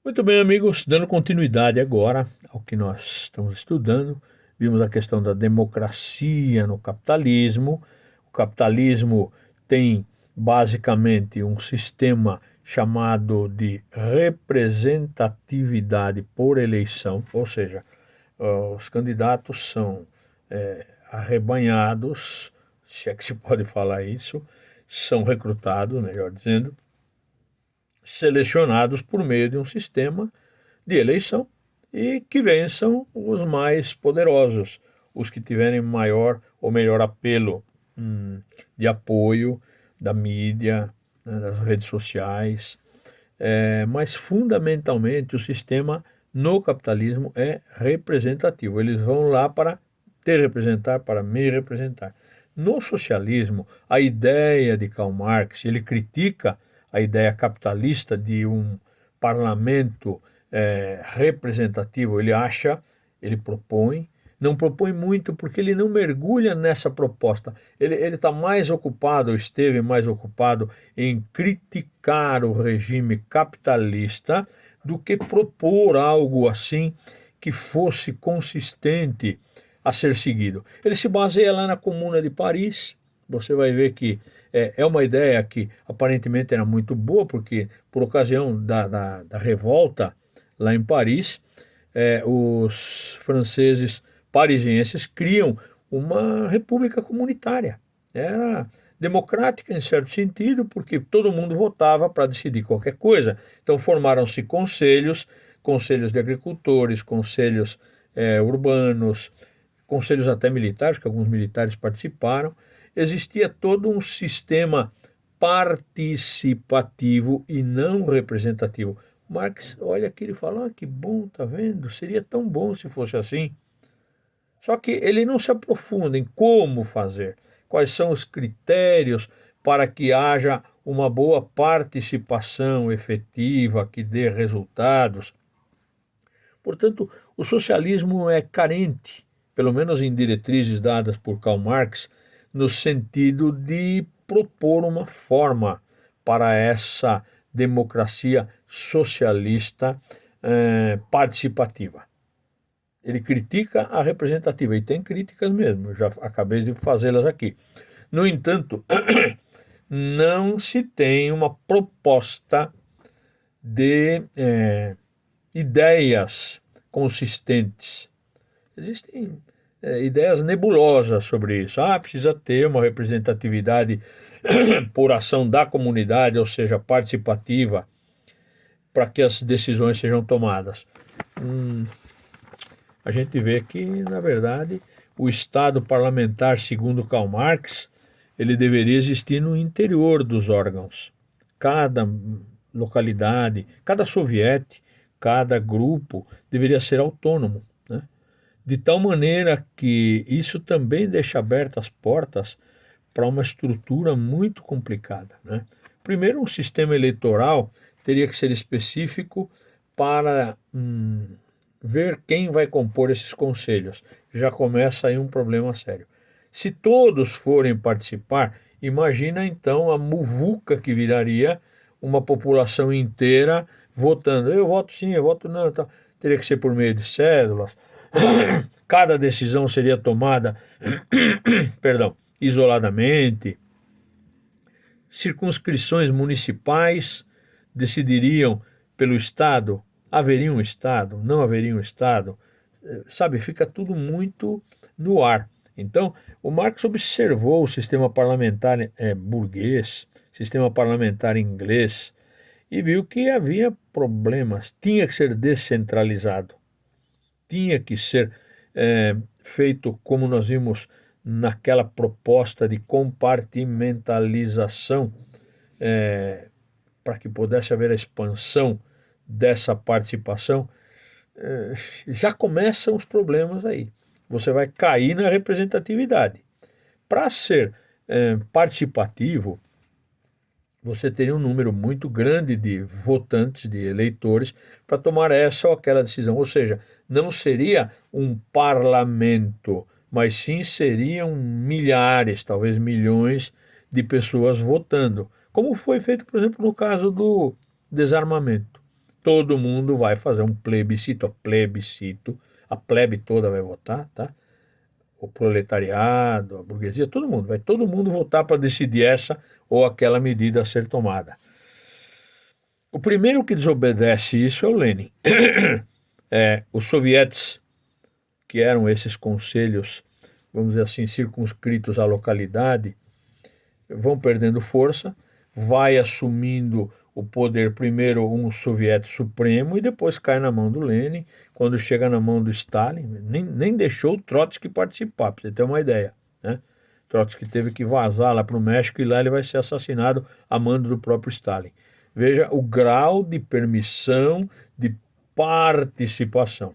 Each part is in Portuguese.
Muito bem, amigos, dando continuidade agora ao que nós estamos estudando, vimos a questão da democracia no capitalismo. O capitalismo tem basicamente um sistema chamado de representatividade por eleição, ou seja, os candidatos são arrebanhados, se é que se pode falar isso, são recrutados, melhor dizendo, selecionados por meio de um sistema de eleição e que vençam os mais poderosos, os que tiverem maior ou melhor apelo de apoio da mídia, né, das redes sociais. Mas fundamentalmente o sistema no capitalismo é representativo. Eles vão lá para te representar, para me representar. No socialismo, a ideia de Karl Marx, ele critica a ideia capitalista de um parlamento representativo. Ele acha, ele propõe, não propõe muito porque ele não mergulha nessa proposta. Ele está mais ocupado, ou esteve mais ocupado em criticar o regime capitalista do que propor algo assim que fosse consistente a ser seguido. Ele se baseia lá na Comuna de Paris. Você vai ver que é uma ideia que aparentemente era muito boa, porque por ocasião da revolta lá em Paris, os franceses parisienses criam uma república comunitária. Era democrática em certo sentido, porque todo mundo votava para decidir qualquer coisa. Então formaram-se conselhos, conselhos de agricultores, conselhos urbanos, conselhos até militares, que alguns militares participaram. Existia todo um sistema participativo e não representativo. Marx, olha aqui, ele fala, que bom, tá vendo? Seria tão bom se fosse assim. Só que ele não se aprofunda em como fazer, quais são os critérios para que haja uma boa participação efetiva, que dê resultados. Portanto, o socialismo é carente, pelo menos em diretrizes dadas por Karl Marx, no sentido de propor uma forma para essa democracia socialista participativa. Ele critica a representativa, e tem críticas mesmo, eu já acabei de fazê-las aqui. No entanto, não se tem uma proposta de ideias consistentes. Existem ideias nebulosas sobre isso. Precisa ter uma representatividade por ação da comunidade, ou seja, participativa, para que as decisões sejam tomadas. A gente vê que, na verdade, o Estado parlamentar, segundo Karl Marx, ele deveria existir no interior dos órgãos. Cada localidade, cada soviete, cada grupo deveria ser autônomo, né? De tal maneira que isso também deixa abertas as portas para uma estrutura muito complicada, né? Primeiro, um sistema eleitoral teria que ser específico para ver quem vai compor esses conselhos. Já começa aí um problema sério. Se todos forem participar, imagina então a muvuca que viraria uma população inteira votando. Eu voto sim, eu voto não. Tá. Teria que ser por meio de cédulas. Cada decisão seria tomada, perdão, isoladamente. Circunscrições municipais decidiriam pelo Estado. Haveria um Estado? Não haveria um Estado? Sabe, fica tudo muito no ar. Então, o Marx observou o sistema parlamentar burguês, sistema parlamentar inglês, e viu que havia problemas. Tinha que ser descentralizado, tinha que ser feito como nós vimos naquela proposta de compartimentalização, para que pudesse haver a expansão dessa participação. Já começam os problemas aí. Você vai cair na representatividade. Para ser participativo, você teria um número muito grande de votantes, de eleitores, para tomar essa ou aquela decisão. Ou seja, não seria um parlamento, mas sim seriam milhares, talvez milhões de pessoas votando. Como foi feito, por exemplo, no caso do desarmamento. todo mundo vai fazer um plebiscito, a plebe toda vai votar, tá? O proletariado, a burguesia, vai todo mundo votar para decidir essa ou aquela medida a ser tomada. O primeiro que desobedece isso é o Lenin. Os sovietes, que eram esses conselhos, vamos dizer assim, circunscritos à localidade, vão perdendo força, vai assumindo o poder primeiro um soviete supremo e depois cai na mão do Lenin. Quando chega na mão do Stalin, nem deixou o Trotsky participar, para você ter uma ideia, né? Trotsky teve que vazar lá para o México e lá ele vai ser assassinado a mando do próprio Stalin. Veja o grau de permissão, de participação.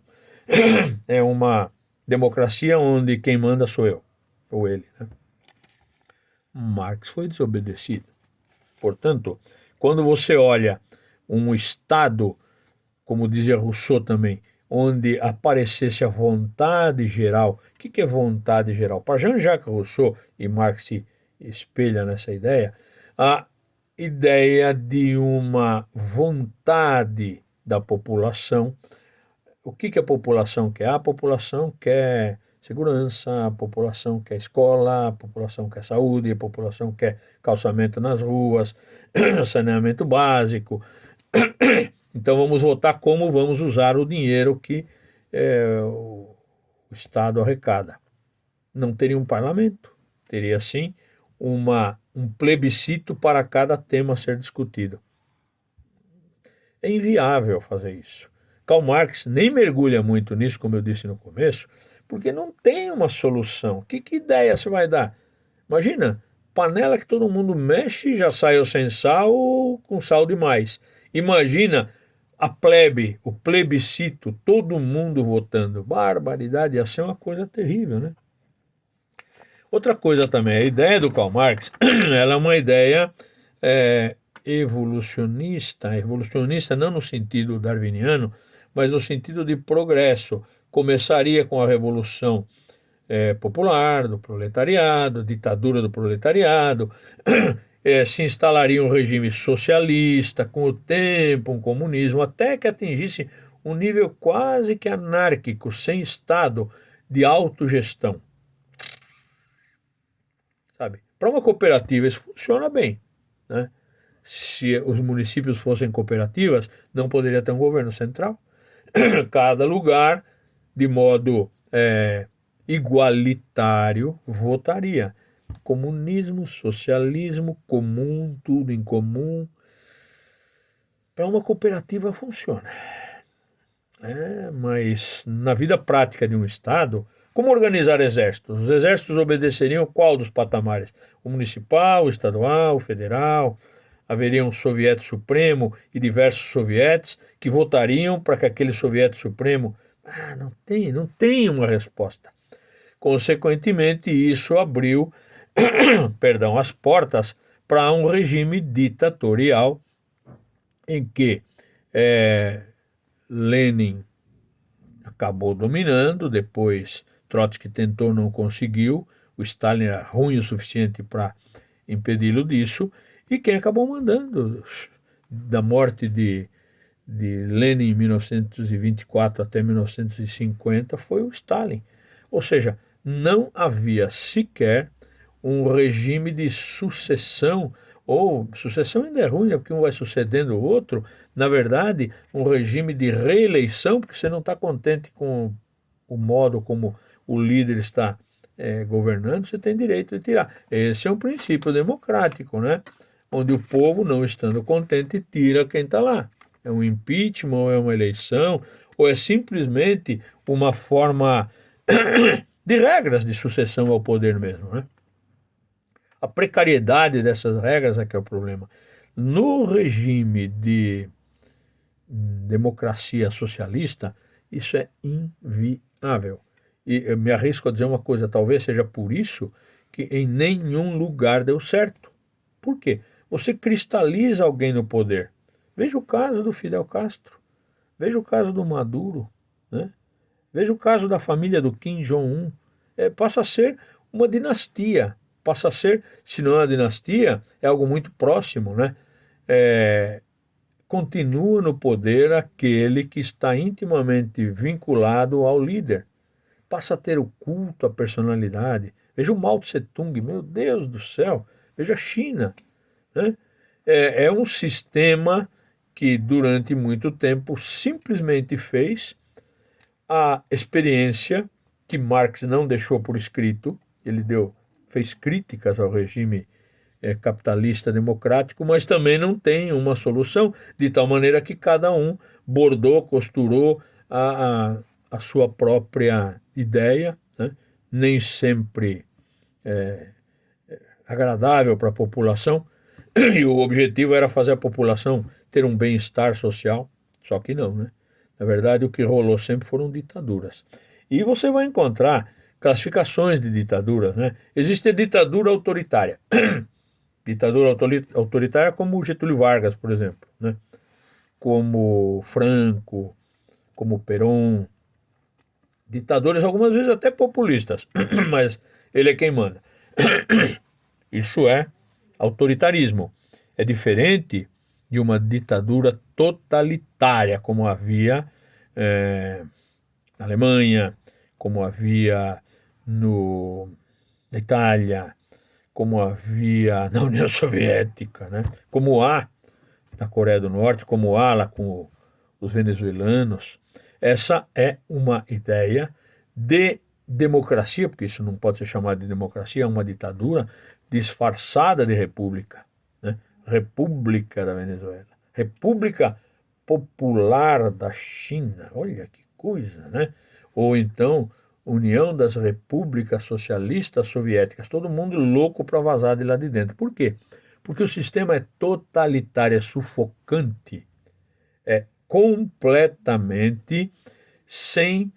É uma democracia onde quem manda sou eu, ou ele, né? Marx foi desobedecido. Portanto, quando você olha um Estado, como dizia Rousseau também, onde aparecesse a vontade geral. O que é vontade geral? Para Jean-Jacques Rousseau, e Marx se espelha nessa ideia, a ideia de uma vontade da população. O que a população quer? A população quer segurança, a população quer escola, a população quer saúde, a população quer calçamento nas ruas, saneamento básico. Então vamos votar como vamos usar o dinheiro que o Estado arrecada. Não teria um parlamento, teria sim um plebiscito para cada tema a ser discutido. É inviável fazer isso. Karl Marx nem mergulha muito nisso, como eu disse no começo, porque não tem uma solução. Que ideia você vai dar? Imagina, panela que todo mundo mexe já saiu sem sal ou com sal demais. Imagina a plebe, o plebiscito, todo mundo votando. Barbaridade, ia ser uma coisa terrível, né? Outra coisa também, a ideia do Karl Marx, ela é uma ideia evolucionista não no sentido darwiniano, mas no sentido de progresso. Começaria com a Revolução Popular, do proletariado, ditadura do proletariado, se instalaria um regime socialista, com o tempo um comunismo, até que atingisse um nível quase que anárquico, sem Estado, de autogestão. Sabe? Para uma cooperativa isso funciona bem, né? Se os municípios fossem cooperativas, não poderia ter um governo central. Cada lugar, de modo igualitário, votaria. Comunismo, socialismo, comum, tudo em comum. Para uma cooperativa funciona. Mas na vida prática de um Estado, como organizar exércitos? Os exércitos obedeceriam qual dos patamares? O municipal, o estadual, o federal? Haveria um soviete supremo e diversos sovietes que votariam para que aquele soviete supremo... não tem uma resposta. Consequentemente, isso abriu as portas para um regime ditatorial em que Lenin acabou dominando, depois Trotsky tentou, não conseguiu, o Stalin era ruim o suficiente para impedi-lo disso, e quem acabou mandando da morte de Lenin em 1924 até 1950 foi o Stalin. Ou seja, não havia sequer um regime de sucessão, ou sucessão ainda é ruim, né, porque um vai sucedendo o outro, na verdade, um regime de reeleição, porque você não está contente com o modo como o líder está governando, você tem direito de tirar. Esse é um princípio democrático, né? Onde o povo, não estando contente, tira quem está lá. É um impeachment, ou é uma eleição, ou é simplesmente uma forma de regras de sucessão ao poder mesmo, né? A precariedade dessas regras é que é o problema. No regime de democracia socialista, isso é inviável. E eu me arrisco a dizer uma coisa, talvez seja por isso que em nenhum lugar deu certo. Por quê? Você cristaliza alguém no poder. Veja o caso do Fidel Castro, veja o caso do Maduro, né? Veja o caso da família do Kim Jong-un. Passa a ser uma dinastia, passa a ser, se não é uma dinastia, é algo muito próximo, né? continua no poder aquele que está intimamente vinculado ao líder. Passa a ter o culto à personalidade. Veja o Mao Tse Tung, meu Deus do céu. Veja a China, né? É um sistema que durante muito tempo simplesmente fez a experiência que Marx não deixou por escrito. Ele fez críticas ao regime capitalista democrático, mas também não tem uma solução, de tal maneira que cada um bordou, costurou a sua própria ideia, né? Nem sempre agradável para a população, e o objetivo era fazer a população ter um bem-estar social, só que não, né? Na verdade, o que rolou sempre foram ditaduras. E você vai encontrar classificações de ditaduras, né? Existe a ditadura autoritária. Ditadura autoritária como Getúlio Vargas, por exemplo, né? Como Franco, como Perón. Ditadores algumas vezes até populistas, mas ele é quem manda. Isso é autoritarismo. É diferente de uma ditadura totalitária, como havia na Alemanha, como havia na Itália, como havia na União Soviética, né? Como há na Coreia do Norte, como há lá com os venezuelanos. Essa é uma ideia de democracia, porque isso não pode ser chamado de democracia, é uma ditadura disfarçada de república, né? República da Venezuela, República Popular da China, olha que coisa, né? Ou então União das Repúblicas Socialistas Soviéticas, todo mundo louco para vazar de lá de dentro. Por quê? Porque o sistema é totalitário, é sufocante, é completamente sem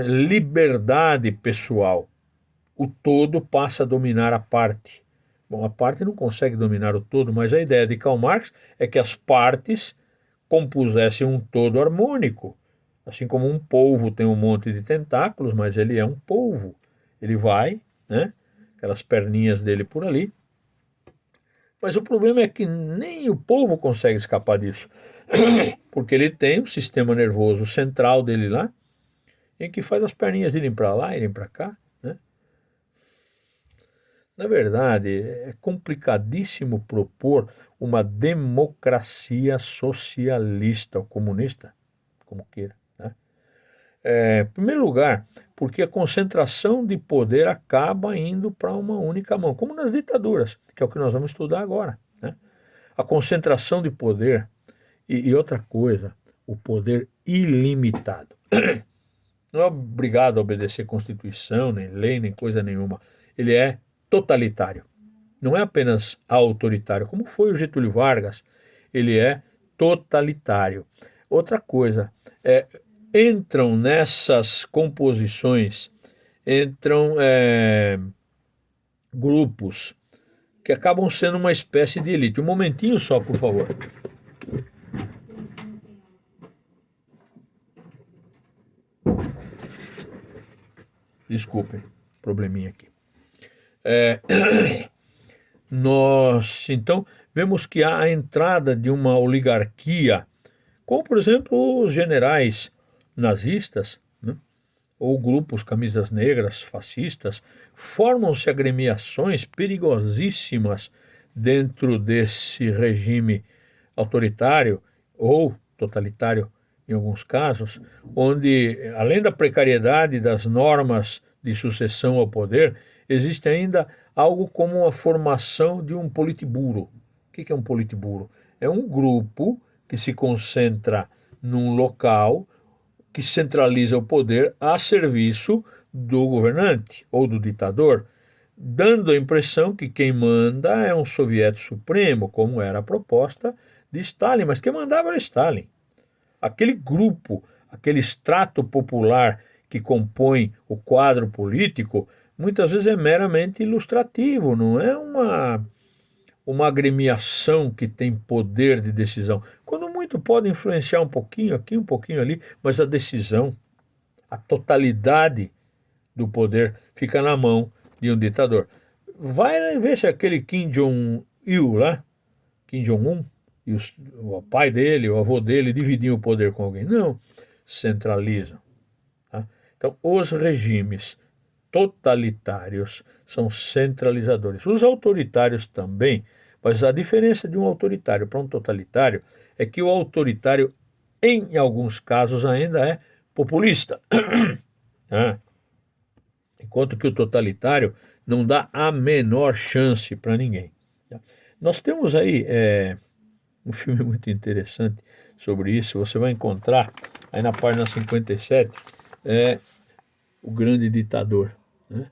liberdade pessoal. O todo passa a dominar a parte. Bom, a parte não consegue dominar o todo, mas a ideia de Karl Marx é que as partes compusessem um todo harmônico. Assim como um polvo tem um monte de tentáculos, mas ele é um polvo. Ele vai, né? Aquelas perninhas dele por ali. Mas o problema é que nem o polvo consegue escapar disso. Porque ele tem um sistema nervoso central dele lá, em que faz as perninhas irem para lá, irem para cá, né? Na verdade, é complicadíssimo propor uma democracia socialista ou comunista, como queira, né? Em primeiro lugar, porque a concentração de poder acaba indo para uma única mão, como nas ditaduras, que é o que nós vamos estudar agora, né? A concentração de poder e outra coisa, o poder ilimitado. Não é obrigado a obedecer Constituição, nem lei, nem coisa nenhuma. Ele é totalitário. Não é apenas autoritário, como foi o Getúlio Vargas, ele é totalitário. Outra coisa, entram nessas composições, entram grupos que acabam sendo uma espécie de elite. Um momentinho só, por favor. Desculpem, probleminha aqui. Nós, então, vemos que há a entrada de uma oligarquia, como, por exemplo, os generais nazistas, né? Ou grupos camisas negras, fascistas, formam-se agremiações perigosíssimas dentro desse regime autoritário ou totalitário em alguns casos, onde, além da precariedade das normas de sucessão ao poder, existe ainda algo como a formação de um politburo. O que é um politburo? É um grupo que se concentra num local, que centraliza o poder a serviço do governante ou do ditador, dando a impressão que quem manda é um soviético supremo, como era a proposta de Stalin, mas quem mandava era Stalin. Aquele grupo, aquele extrato popular que compõe o quadro político, muitas vezes é meramente ilustrativo, não é uma agremiação que tem poder de decisão. Quando muito pode influenciar um pouquinho aqui, um pouquinho ali, mas a decisão, a totalidade do poder fica na mão de um ditador. Vai ver se aquele Kim Jong-il lá, Kim Jong-un, e o pai dele, o avô dele dividiam o poder com alguém. Não, centralizam. Tá? Então, os regimes totalitários são centralizadores. Os autoritários também, mas a diferença de um autoritário para um totalitário é que o autoritário, em alguns casos, ainda é populista. Né? Enquanto que o totalitário não dá a menor chance para ninguém. Tá? Nós temos aí um filme muito interessante sobre isso, você vai encontrar aí na página 57, O Grande Ditador. Né?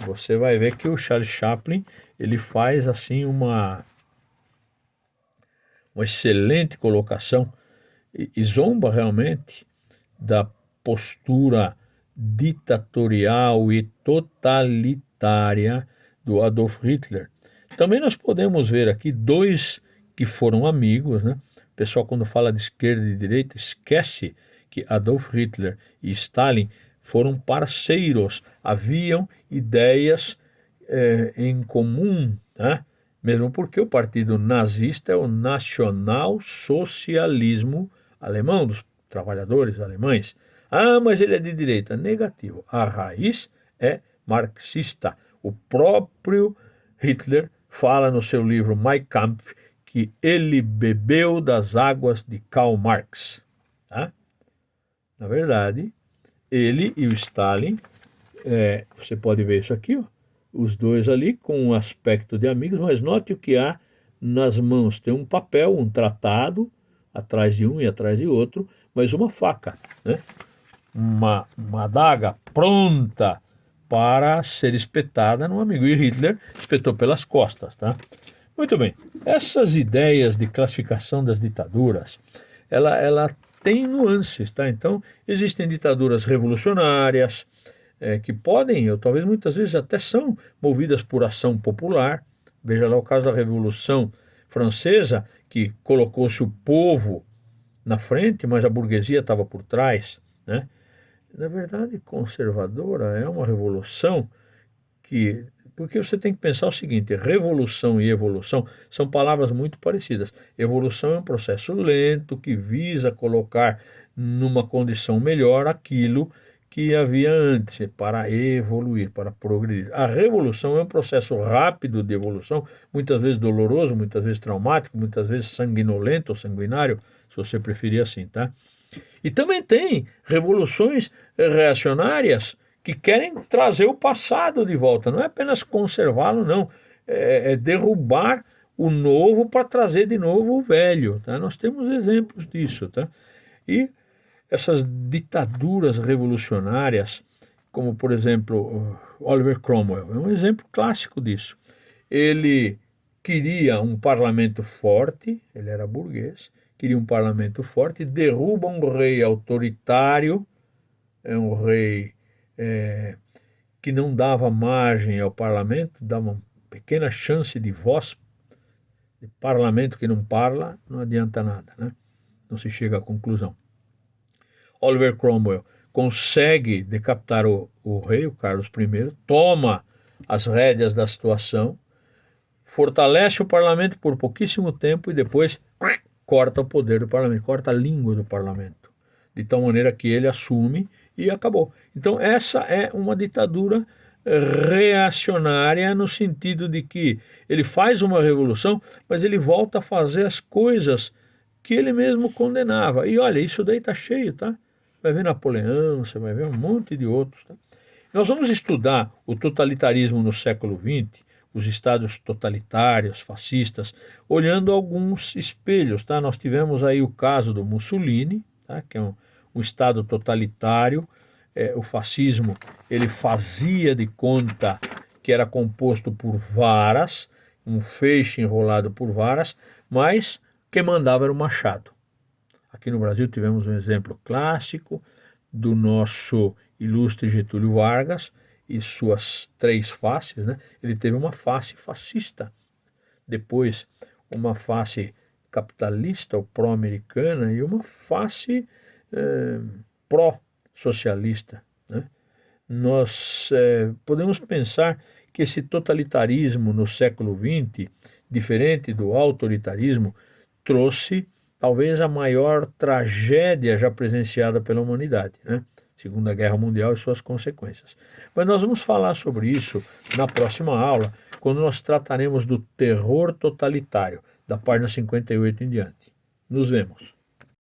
Você vai ver que o Charles Chaplin, ele faz assim uma excelente colocação e zomba realmente da postura ditatorial e totalitária do Adolf Hitler. Também nós podemos ver aqui dois que foram amigos, né? O pessoal, quando fala de esquerda e direita, esquece que Adolf Hitler e Stalin foram parceiros, haviam ideias em comum, né? Mesmo porque o partido nazista é o nacional-socialismo alemão, dos trabalhadores alemães. Ah, mas ele é de direita. Negativo. A raiz é marxista. O próprio Hitler fala no seu livro Mein Kampf que ele bebeu das águas de Karl Marx. Tá? Na verdade, ele e o Stalin, você pode ver isso aqui, ó, os dois ali com um aspecto de amigos, mas note o que há nas mãos. Tem um papel, um tratado, atrás de um e atrás de outro, mas uma faca, né? Uma adaga pronta para ser espetada no amigo. E Hitler espetou pelas costas, tá? Muito bem, essas ideias de classificação das ditaduras, ela tem nuances, tá? Então, existem ditaduras revolucionárias, que podem, ou talvez muitas vezes até são, movidas por ação popular. Veja lá o caso da Revolução Francesa, que colocou-se o povo na frente, mas a burguesia estava por trás, né? Na verdade, conservadora é uma revolução que... Porque você tem que pensar o seguinte, revolução e evolução são palavras muito parecidas. Evolução é um processo lento que visa colocar numa condição melhor aquilo que havia antes, para evoluir, para progredir. A revolução é um processo rápido de evolução, muitas vezes doloroso, muitas vezes traumático, muitas vezes sanguinolento ou sanguinário, se você preferir assim, tá? E também tem revoluções reacionárias que querem trazer o passado de volta, não é apenas conservá-lo, não, é derrubar o novo para trazer de novo o velho, tá? Nós temos exemplos disso, tá? E essas ditaduras revolucionárias, como por exemplo Oliver Cromwell, é um exemplo clássico disso. Ele queria um parlamento forte, ele era burguês, queria um parlamento forte, derruba um rei autoritário, um rei que não dava margem ao parlamento, dava uma pequena chance de voz, de parlamento que não parla, não adianta nada, né? Não se chega à conclusão. Oliver Cromwell consegue decapitar o rei, o Carlos I, toma as rédeas da situação, fortalece o parlamento por pouquíssimo tempo e depois corta o poder do parlamento, corta a língua do parlamento, de tal maneira que ele assume e acabou. Então essa é uma ditadura reacionária no sentido de que ele faz uma revolução, mas ele volta a fazer as coisas que ele mesmo condenava. E olha, isso daí está cheio, tá? Vai ver Napoleão, você vai ver um monte de outros. Tá? Nós vamos estudar o totalitarismo no século XX, os estados totalitários, fascistas, olhando alguns espelhos. Tá? Nós tivemos aí o caso do Mussolini, tá? Que é um estado totalitário. O fascismo, ele fazia de conta que era composto por varas, um feixe enrolado por varas, mas quem mandava era o machado. Aqui no Brasil tivemos um exemplo clássico do nosso ilustre Getúlio Vargas e suas três faces, né? Ele teve uma face fascista, depois uma face capitalista ou pró-americana e uma face pró-socialista, né? Nós podemos pensar que esse totalitarismo no século XX, diferente do autoritarismo, trouxe talvez a maior tragédia já presenciada pela humanidade, né? Segunda Guerra Mundial e suas consequências. Mas nós vamos falar sobre isso na próxima aula, quando nós trataremos do terror totalitário, da página 58 em diante. Nos vemos.